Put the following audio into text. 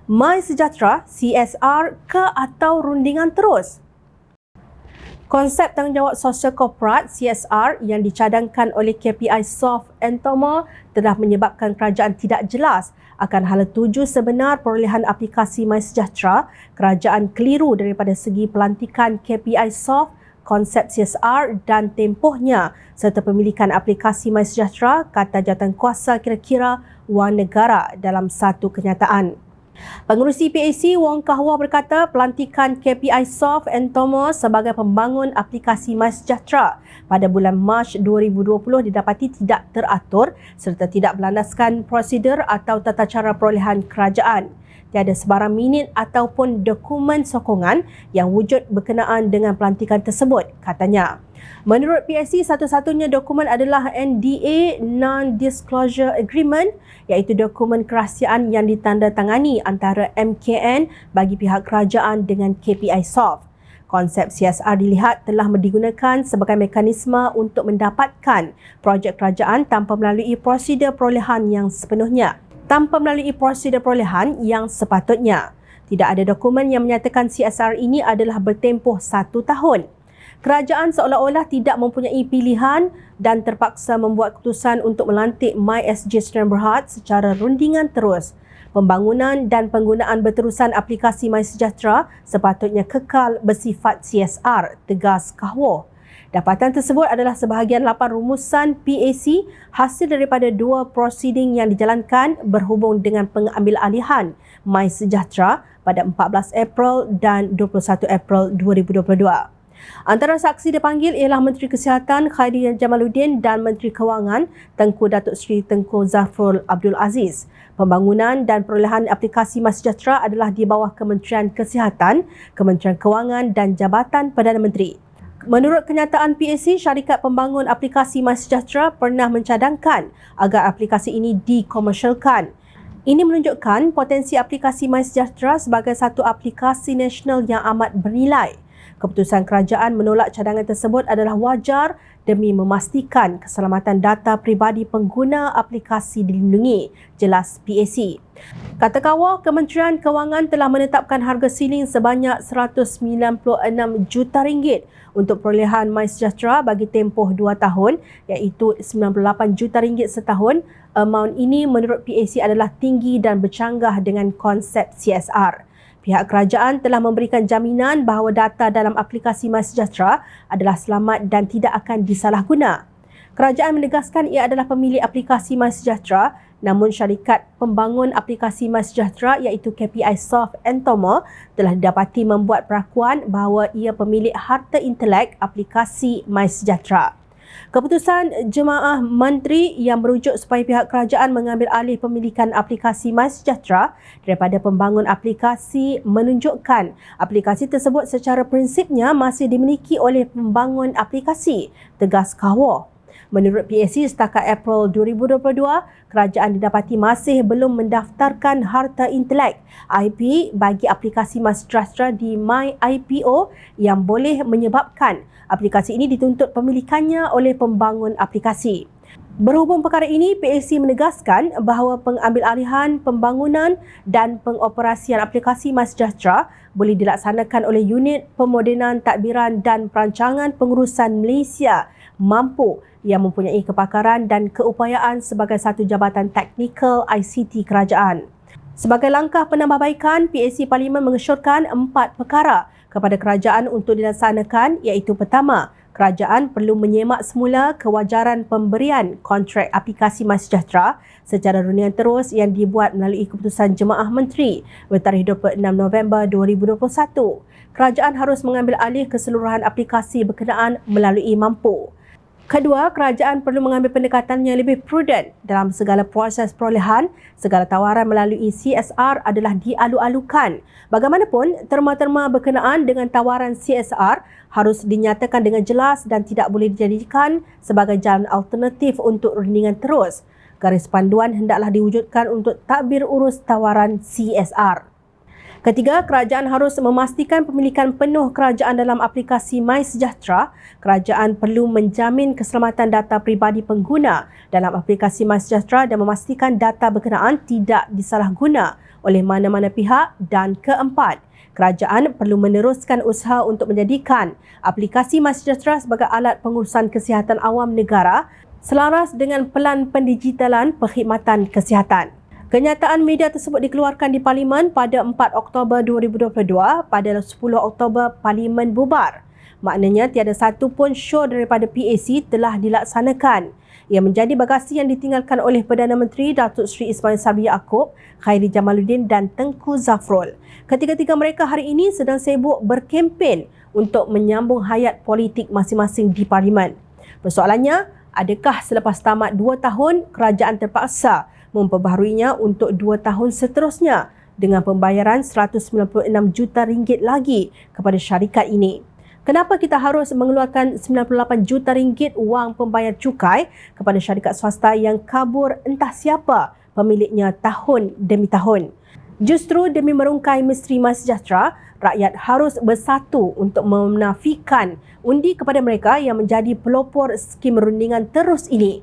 MySejahtera, CSR ke atau rundingan terus? Konsep tanggungjawab sosial korporat CSR yang dicadangkan oleh KPI Soft Entomo telah menyebabkan kerajaan tidak jelas akan hala tuju sebenar perolehan aplikasi MySejahtera. Kerajaan keliru daripada segi pelantikan KPI Soft, konsep CSR dan tempohnya serta pemilikan aplikasi MySejahtera, kata jawatankuasa kira-kira wang negara dalam satu kenyataan. Pengerusi PAC Wong Kah Wah berkata pelantikan KPI Soft Entomo sebagai pembangun aplikasi MySejahtera pada bulan Mac 2020 didapati tidak teratur serta tidak berlandaskan prosedur atau tata cara perolehan kerajaan. Tiada sebarang minit ataupun dokumen sokongan yang wujud berkenaan dengan pelantikan tersebut, katanya. Menurut PAC, satu-satunya dokumen adalah NDA Non-Disclosure Agreement, iaitu dokumen kerahsiaan yang ditandatangani antara MKN bagi pihak kerajaan dengan KPI Soft. Konsep CSR dilihat telah digunakan sebagai mekanisme untuk mendapatkan projek kerajaan tanpa melalui prosedur perolehan yang sepatutnya. Tidak ada dokumen yang menyatakan CSR ini adalah bertempoh 1 tahun. Kerajaan seolah-olah tidak mempunyai pilihan dan terpaksa membuat keputusan untuk melantik MySG Sdn Bhd secara rundingan terus. Pembangunan dan penggunaan berterusan aplikasi MySejahtera sepatutnya kekal bersifat CSR, tegas Kah Wah. Dapatan tersebut adalah sebahagian 8 rumusan PAC hasil daripada 2 prosiding yang dijalankan berhubung dengan pengambilalihan MySejahtera pada 14 April dan 21 April 2022. Antara saksi dipanggil ialah Menteri Kesihatan Khairy Jamaluddin dan Menteri Kewangan Tengku Datuk Seri Tengku Zafrul Abdul Aziz. Pembangunan dan perolehan aplikasi MySejahtera adalah di bawah Kementerian Kesihatan, Kementerian Kewangan dan Jabatan Perdana Menteri. Menurut kenyataan PAC, syarikat pembangun aplikasi MySejahtera pernah mencadangkan agar aplikasi ini dikomersialkan. Ini menunjukkan potensi aplikasi MySejahtera sebagai satu aplikasi nasional yang amat bernilai. Keputusan kerajaan menolak cadangan tersebut adalah wajar demi memastikan keselamatan data peribadi pengguna aplikasi dilindungi, jelas PAC. Kata Kah Wah, Kementerian Kewangan telah menetapkan harga siling sebanyak RM196 juta untuk perolehan MySejahtera bagi tempoh 2 tahun, iaitu RM98 juta setahun. Amaun ini menurut PAC adalah tinggi dan bercanggah dengan konsep CSR. Pihak kerajaan telah memberikan jaminan bahawa data dalam aplikasi MySejahtera adalah selamat dan tidak akan disalahguna. Kerajaan menegaskan ia adalah pemilik aplikasi MySejahtera, namun syarikat pembangun aplikasi MySejahtera iaitu KPI Soft Entomo telah didapati membuat perakuan bahawa ia pemilik harta intelek aplikasi MySejahtera. Keputusan Jemaah Menteri yang merujuk supaya pihak kerajaan mengambil alih pemilikan aplikasi MySejahtera daripada pembangun aplikasi menunjukkan aplikasi tersebut secara prinsipnya masih dimiliki oleh pembangun aplikasi, tegas Kah Wah. Menurut PAC, setakat April 2022, kerajaan didapati masih belum mendaftarkan harta intelek IP bagi aplikasi MySejahtera di MyIPO yang boleh menyebabkan aplikasi ini dituntut pemilikannya oleh pembangun aplikasi. Berhubung perkara ini, PAC menegaskan bahawa pengambilalihan pembangunan dan pengoperasian aplikasi MySejahtera boleh dilaksanakan oleh Unit Pemodenan Tadbiran dan Perancangan Pengurusan Malaysia mampu yang mempunyai kepakaran dan keupayaan sebagai satu jabatan teknikal ICT kerajaan. Sebagai langkah penambahbaikan, PAC Parlimen mengesyorkan 4 perkara kepada kerajaan untuk dilaksanakan, iaitu pertama, kerajaan perlu menyemak semula kewajaran pemberian kontrak aplikasi MySejahtera secara rundingan terus yang dibuat melalui keputusan Jemaah Menteri bertarikh 26 November 2021. Kerajaan harus mengambil alih keseluruhan aplikasi berkenaan melalui mampu. Kedua, kerajaan perlu mengambil pendekatan yang lebih prudent dalam segala proses perolehan. Segala tawaran melalui CSR adalah dialu-alukan. Bagaimanapun, terma-terma berkenaan dengan tawaran CSR harus dinyatakan dengan jelas dan tidak boleh dijadikan sebagai jalan alternatif untuk rundingan terus. Garis panduan hendaklah diwujudkan untuk tadbir urus tawaran CSR. Ketiga, kerajaan harus memastikan pemilikan penuh kerajaan dalam aplikasi MySejahtera. Kerajaan perlu menjamin keselamatan data peribadi pengguna dalam aplikasi MySejahtera dan memastikan data berkenaan tidak disalahguna oleh mana-mana pihak. Dan keempat, kerajaan perlu meneruskan usaha untuk menjadikan aplikasi MySejahtera sebagai alat pengurusan kesihatan awam negara selaras dengan Pelan Pendigitalan Perkhidmatan Kesihatan. Kenyataan media tersebut dikeluarkan di Parlimen pada 4 Oktober 2022. Pada 10 Oktober, Parlimen bubar. Maknanya tiada satu pun show daripada PAC telah dilaksanakan. Ia menjadi bagasi yang ditinggalkan oleh Perdana Menteri Datuk Seri Ismail Sabri Yaakob, Khairi Jamaluddin dan Tengku Zafrul. Ketiga-tiga mereka hari ini sedang sibuk berkempen untuk menyambung hayat politik masing-masing di Parlimen. Persoalannya, adakah selepas tamat 2 tahun, kerajaan terpaksa memperbaharuinya untuk 2 tahun seterusnya dengan pembayaran RM196 juta lagi kepada syarikat ini? Kenapa kita harus mengeluarkan RM98 juta wang pembayar cukai kepada syarikat swasta yang kabur entah siapa pemiliknya tahun demi tahun? Justru demi merungkai misteri MySejahtera, rakyat harus bersatu untuk menafikan undi kepada mereka yang menjadi pelopor skim rundingan terus ini.